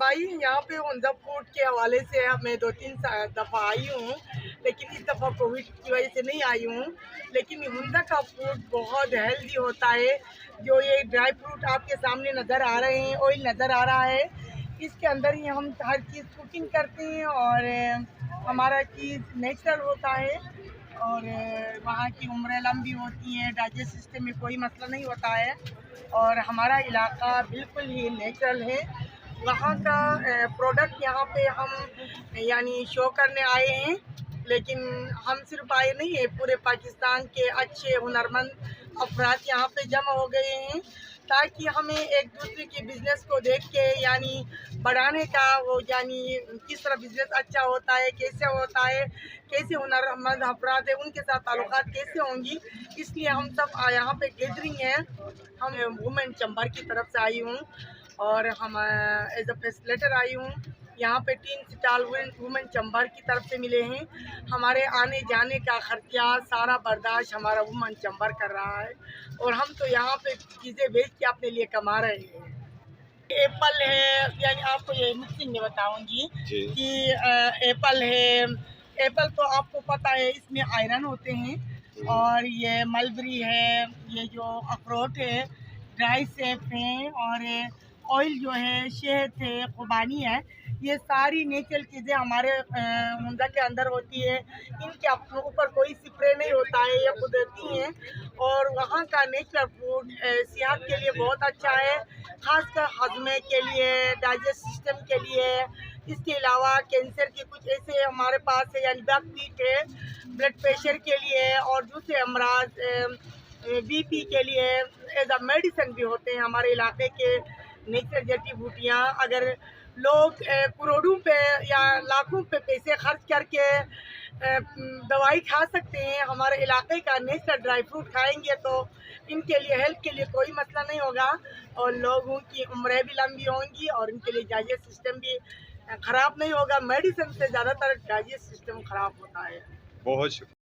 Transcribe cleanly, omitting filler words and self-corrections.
भाई यहाँ पे उनका फूड के हवाले से मैं 2-3 दफ़ा आई हूँ, लेकिन इस दफ़ा कोविड की वजह से नहीं आई हूँ। लेकिन हुंदा का फूड बहुत हेल्दी होता है। जो ये ड्राई फ्रूट आपके सामने नज़र आ रहे हैं, ऑयल नज़र आ रहा है, इसके अंदर ही हम हर चीज़ कुकिंग करते हैं और हमारा चीज़ नेचुरल होता है और वहाँ की उम्रें लंबी होती हैं, डाइजेस्ट सिस्टम में कोई मसला नहीं होता है और हमारा इलाका बिल्कुल ही नेचुरल है। वहाँ का प्रोडक्ट यहाँ पे हम यानी शो करने आए हैं, लेकिन हम सिर्फ आए नहीं हैं, पूरे पाकिस्तान के अच्छे हुनरमंद अफराद यहाँ पे जमा हो गए हैं ताकि हमें एक दूसरे के बिज़नेस को देख के यानी बढ़ाने का वो यानी किस तरह बिज़नेस अच्छा होता है, कैसे होता है, कैसे हुनरमंद अफराद है उनके साथ ताल्लुकात कैसे होंगी, इसलिए हम सब यहाँ पे गैदरिंग है। हम वुमेन चैम्बर की तरफ से आई हूँ और हम एज अ फैसिलिटेटर आई हूँ। यहाँ पे 3 स्टॉल वुमेन चैम्बर की तरफ से मिले हैं। हमारे आने जाने का खर्चा सारा बर्दाश्त हमारा वुमेन चैम्बर कर रहा है और हम तो यहाँ पे चीज़ें बेच के अपने लिए कमा रहे हैं। एप्पल है, यानी आपको ये मिक्सिंग में बताऊँगी कि एप्पल है। एप्पल तो आपको पता है इसमें आयरन होते हैं और ये मलबरी है, ये जो अखरोट है, ड्राई सेब है और ऑयल जो है, शहद है, खुबानी है, ये सारी नेचुरल चीज़ें हमारे मुंदा के अंदर होती है। इनके ऊपर कोई स्प्रे नहीं होता है, ये कुदरती हैं और वहाँ का नेचुरल फूड सेहत के लिए बहुत अच्छा है, खासकर हजमे के लिए, डाइजेस्ट सिस्टम के लिए। इसके अलावा कैंसर के कुछ ऐसे हमारे पास है, यानी बैकपीट है, ब्लड प्रेशर के लिए और दूसरे अमराज बीपी के लिए एज अ मेडिसिन भी होते हैं। हमारे इलाके के नेचुरल जड़ी बूटियाँ अगर लोग करोड़ों पे या लाखों पे पैसे खर्च करके दवाई खा सकते हैं, हमारे इलाके का नेचुरल ड्राई फ्रूट खाएंगे तो इनके लिए हेल्थ के लिए कोई मसला नहीं होगा और लोगों की उम्रें भी लंबी होंगी और इनके लिए डाइजेस्ट सिस्टम भी ख़राब नहीं होगा। मेडिसिन से ज़्यादातर डाइजेस्ट सिस्टम ख़राब होता है। बहुत शुक्रिया।